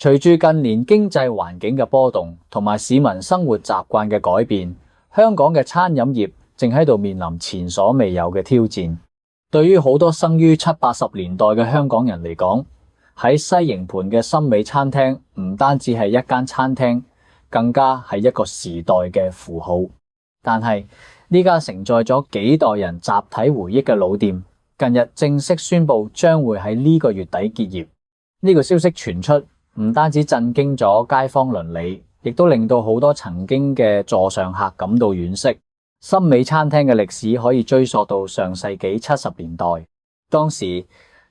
隨住近年經濟環境嘅波動同埋市民生活習慣嘅改變，香港嘅餐飲業正喺度面臨前所未有嘅挑戰。對於好多生於70、80年代嘅香港人嚟講，喺西營盤嘅森美餐廳唔單止係一間餐廳，更加係一個時代嘅符號。但係呢家承載咗幾代人集體回憶嘅老店，近日正式宣布將會喺呢個月底結業。呢個消息傳出，唔單止震驚咗街坊鄰里，亦都令到好多曾經嘅座上客感到惋惜。森美餐廳嘅歷史可以追溯到上世紀70年代，當時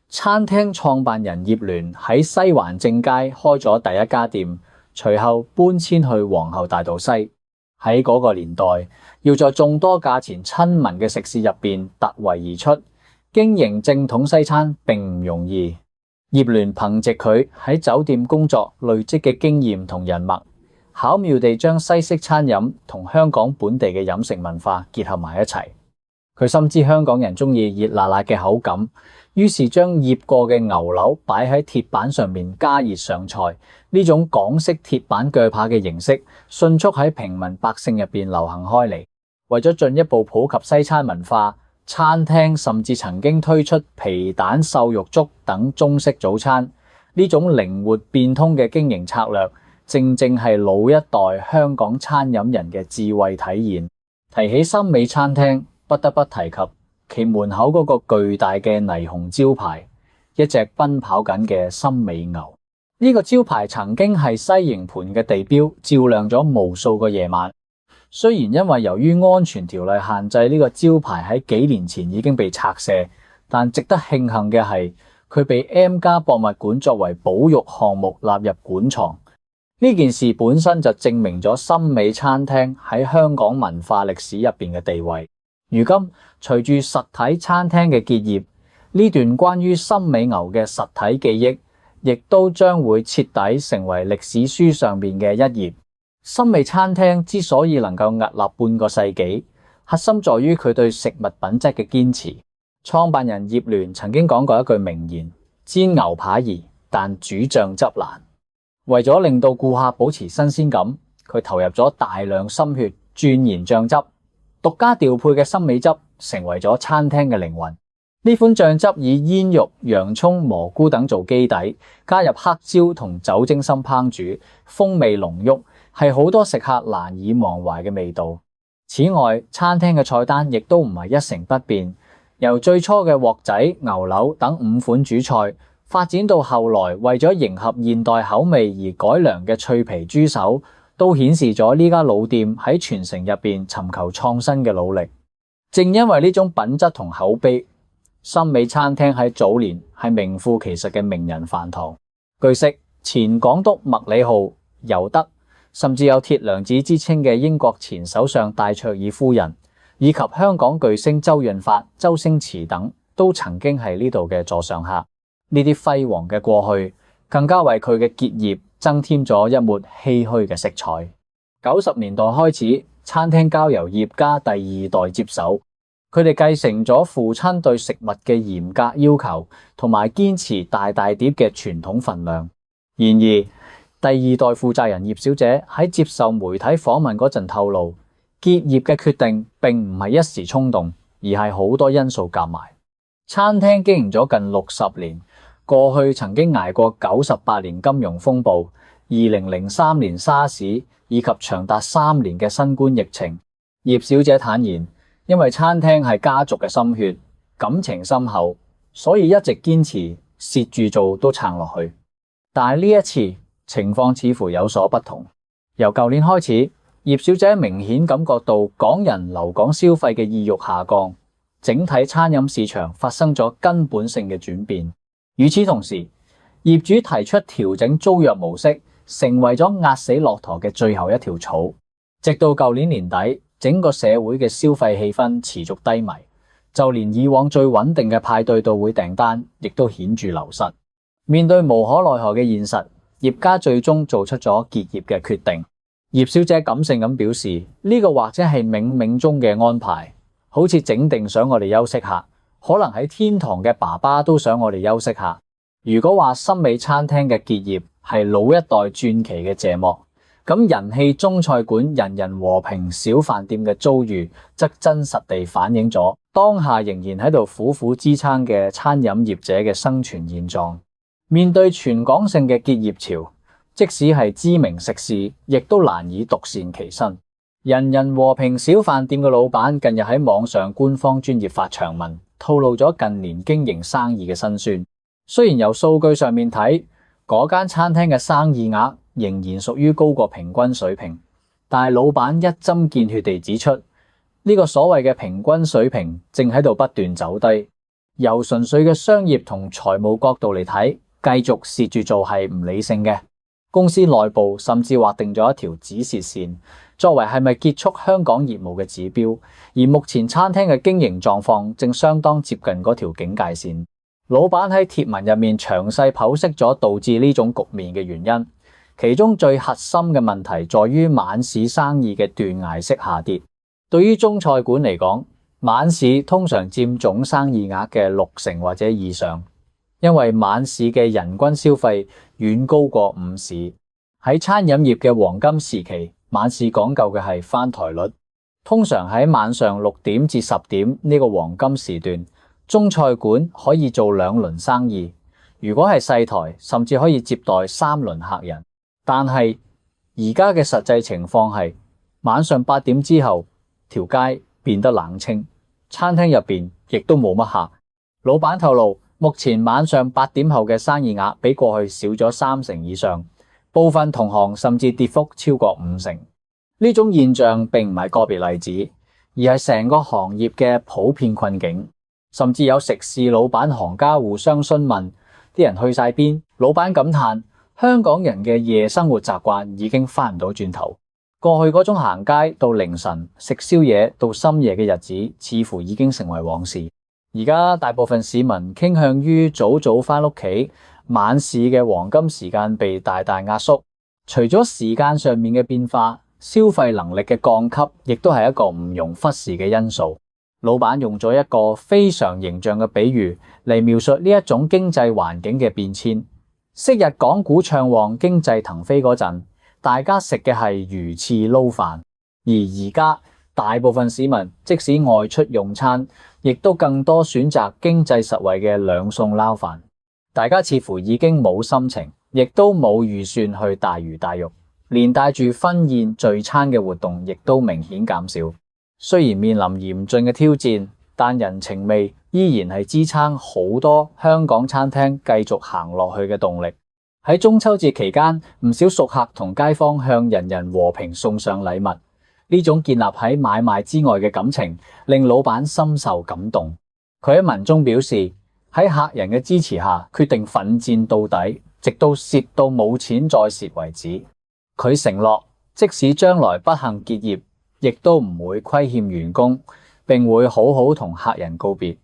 餐廳創辦人葉聯喺西環正街開咗第一家店，隨後搬遷去皇后大道西。喺嗰個年代，要在眾多價錢親民嘅食肆入邊突圍而出，經營正統西餐並唔容易。葉聯憑藉佢喺酒店工作累積嘅經驗同人脈，巧妙地將西式餐飲同香港本地嘅飲食文化結合埋一齊。佢深知香港人中意熱辣辣嘅口感，於是將醃過嘅牛柳擺喺鐵板上面加熱上菜。呢種港式鐵板鋸扒嘅形式迅速喺平民百姓入邊流行開嚟。為咗進一步普及西餐文化，餐廳甚至曾經推出皮蛋瘦肉粥等中式早餐。呢種靈活變通嘅經營策略，正正係老一代香港餐飲人嘅智慧體現。提起森美餐廳，不得不提及其門口嗰個巨大嘅霓虹招牌，一隻奔跑緊嘅森美牛。呢個招牌曾經係西營盤嘅地標，照亮咗無數個夜晚。雖然因為由於安全條例限制，呢個招牌喺幾年前已經被拆卸，但值得慶幸嘅係佢被 M+ 博物館作為保育項目納入館藏。呢件事本身就證明咗森美餐廳喺香港文化歷史入邊嘅地位。如今隨住實體餐廳嘅結業，呢段關於森美牛嘅實體記憶亦都將會徹底成為歷史書上面嘅一頁。森美餐廳之所以能夠屹立半個世紀，核心在於佢對食物品質嘅堅持。創辦人葉聯曾經講過一句名言：煎牛扒易，但煮醬汁難。為咗令到顧客保持新鮮感，佢投入咗大量心血鑽研醬汁。獨家調配嘅森美汁成為咗餐廳嘅靈魂。呢款醬汁以煙肉、洋蔥、蘑菇等做基底，加入黑椒同酒精深烹煮，風味濃郁，係好多食客難以忘懷嘅味道。此外，餐廳嘅菜單亦都唔係一成不變，由最初嘅鑊仔、牛柳等5款主菜，發展到後來為咗迎合現代口味而改良嘅脆皮豬手，都顯示咗呢家老店喺傳承入邊尋求創新嘅努力。正因為呢種品質同口碑，森美餐廳喺早年係名副其實嘅名人飯堂。據悉，前港督麥理浩、尤德，甚至有鐵娘子之稱嘅英國前首相戴卓爾夫人，以及香港巨星周潤發、周星馳等，都曾經係呢度嘅座上客。呢啲輝煌嘅過去，更加為佢嘅結業增添咗一抹唏噓嘅色彩。90年代開始，餐廳交由葉家第2代接手，佢哋繼承咗父親對食物嘅嚴格要求，同埋堅持大大碟嘅傳統份量。然而，第2代負責人葉小姐喺接受媒體訪問嗰陣透露，結業嘅決定並唔係一時衝動，而係好多因素夾埋。餐廳經營咗近60年，過去曾經捱過98年金融風暴、2003年沙士以及長達3年嘅新冠疫情。葉小姐坦言，因為餐廳係家族嘅心血，感情深厚，所以一直堅持蝕住做都撐落去。但係呢一次情況似乎有所不同。由舊年開始，葉小姐明顯感覺到港人留港消費嘅意欲下降，整體餐飲市場發生咗根本性嘅轉變。與此同時，業主提出調整租約模式，成為咗壓死駱駝嘅最後一條草。直到舊年年底，整個社會嘅消費氣氛持續低迷，就連以往最穩定嘅派對到會訂單亦都顯著流失。面對無可奈何嘅現實，葉家最終做出咗結業嘅決定。葉小姐感性咁表示，呢個或者係冥冥中嘅安排，好似整定想我哋休息下，可能喺天堂嘅爸爸都想我哋休息下。如果話森美餐廳嘅結業係老一代傳奇嘅謝幕。咁人氣中菜館人人和平小飯店嘅遭遇，則真實地反映咗當下仍然喺度苦苦支撐嘅餐飲業者嘅生存現狀。面對全港性嘅結業潮，即使係知名食肆，亦都難以獨善其身。人人和平小飯店嘅老闆近日喺網上官方專頁發長文，透露咗近年經營生意嘅辛酸。雖然由數據上面睇，嗰間餐廳嘅生意額仍然屬於高過平均水平，但係老闆一針見血地指出，呢個所謂嘅平均水平正喺度不斷走低。由純粹嘅商業同財務角度嚟睇，繼續蝕住做係唔理性嘅。公司內部甚至劃定咗一條止蝕線，作為係咪結束香港業務嘅指標。而目前餐廳嘅經營狀況正相當接近嗰條警戒線。老闆喺貼文入面詳細剖析咗導致呢種局面嘅原因。其中最核心嘅問題在於晚市生意嘅斷崖式下跌。對於中菜館嚟講，晚市通常佔總生意額嘅60%或者以上，因為晚市嘅人均消費遠高過午市。喺餐飲業嘅黃金時期，晚市講究嘅係翻台率，通常喺晚上6點至10點呢個黃金時段，中菜館可以做2輪生意。如果係細台，甚至可以接待3輪客人。但係而家嘅實際情況係晚上8點之後，條街變得冷清，餐廳入邊亦都冇乜客。老闆透露，目前晚上8點後嘅生意額比過去少咗30%以上，部分同行甚至跌幅超過50%。呢種現象並唔係個別例子，而係成個行業嘅普遍困境。甚至有食肆老闆行家互相詢問，啲人去晒邊？老闆感嘆，香港人嘅夜生活習慣已經翻唔到轉頭。過去嗰種行街到凌晨食宵夜到深夜嘅日子，似乎已經成為往事。而家大部分市民傾向於早早翻屋企，晚市嘅黃金時間被大大壓縮。除咗時間上面嘅變化，消費能力嘅降級亦都係一個唔容忽視嘅因素。老闆用咗一個非常形象嘅比喻嚟描述呢一種經濟環境嘅變遷。昔日港股暢旺、經濟騰飛嗰陣，大家食嘅係魚翅撈飯，而而家大部分市民即使外出用餐，亦都更多選擇經濟實惠嘅兩餸撈飯。大家似乎已經冇心情，亦都冇預算去大魚大肉，連帶住婚宴聚餐嘅活動亦都明顯減少。雖然面臨嚴峻嘅挑戰，但人情味依然係支撐好多香港餐廳繼續行落去嘅動力。喺中秋節期間，唔少熟客同街坊向人人和平送上禮物，呢種建立喺買賣之外嘅感情，令老闆深受感動。佢喺文中表示，喺客人嘅支持下，決定奮戰到底，直到蝕到冇錢再蝕為止。佢承諾，即使將來不幸結業，亦都唔會虧欠員工，並會好好同客人告別。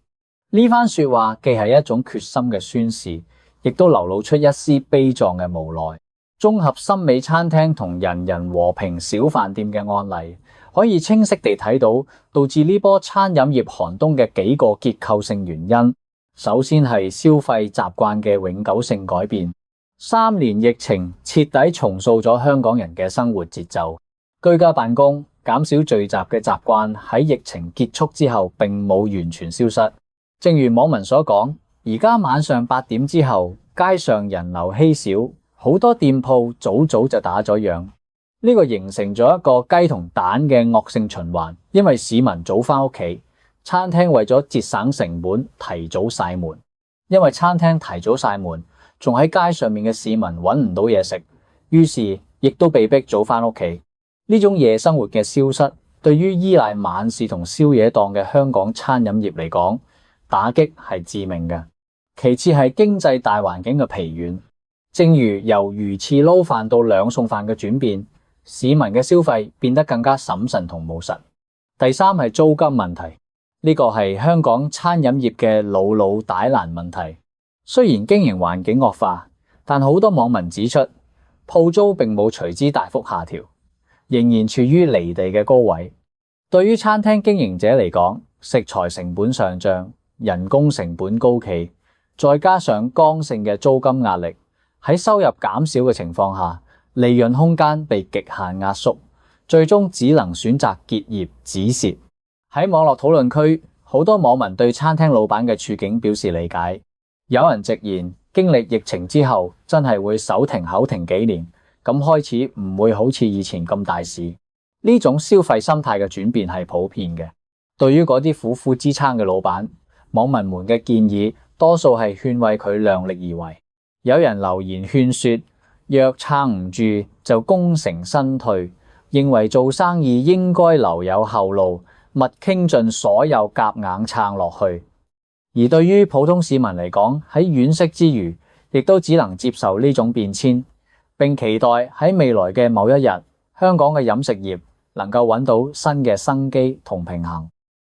呢番說話既係一種決心嘅宣示，亦都流露出一絲悲壯嘅無奈。綜合森美餐廳同人人和平小飯店嘅案例，可以清晰地睇到導致呢波餐飲業寒冬嘅幾個結構性原因。首先係消費習慣嘅永久性改變。3年疫情徹底重塑咗香港人嘅生活節奏，居家辦公、減少聚集嘅習慣喺疫情結束之後並冇完全消失。正如網民所講，而家晚上8點之後，街上人流稀少，好多店鋪早早就打咗烊。呢個形成咗一個雞同蛋嘅惡性循環，因為市民早返屋企，餐廳為咗節省成本提早閂門。因為餐廳提早閂門，仲喺街上面嘅市民揾唔到嘢食，於是亦都被逼早返屋企。呢種夜生活嘅消失，對於依賴晚市同宵夜檔嘅香港餐飲業嚟講，打擊係致命嘅。其次係經濟大環境嘅疲軟，正如由魚翅撈飯到兩餸飯嘅轉變，市民嘅消費變得更加審慎同務實。第三係租金問題，呢個係香港餐飲業嘅老老大難問題。雖然經營環境惡化，但好多網民指出，鋪租並冇隨之大幅下調，仍然處於離地嘅高位。對於餐廳經營者嚟講，食材成本上漲，人工成本高企，再加上剛性嘅租金壓力，喺收入減少嘅情況下，利潤空間被極限壓縮，最終只能選擇結業止蝕。喺網絡討論區，好多網民對餐廳老闆嘅處境表示理解。有人直言，經歷疫情之後，真係會手停口停幾年，咁開始唔會好似以前咁大市。呢種消費心態嘅轉變係普遍嘅。對於嗰啲苦苦支撐嘅老闆，網民們嘅建議多數係勸慰佢量力而為。有人留言勸說，若撐唔住就功成身退，認為做生意應該留有後路，勿傾盡所有夾硬撐落去。而對於普通市民嚟講，喺惋惜之餘，亦都只能接受呢種變遷，並期待喺未來嘅某一日，香港嘅飲食業能夠揾到新嘅生機同平衡。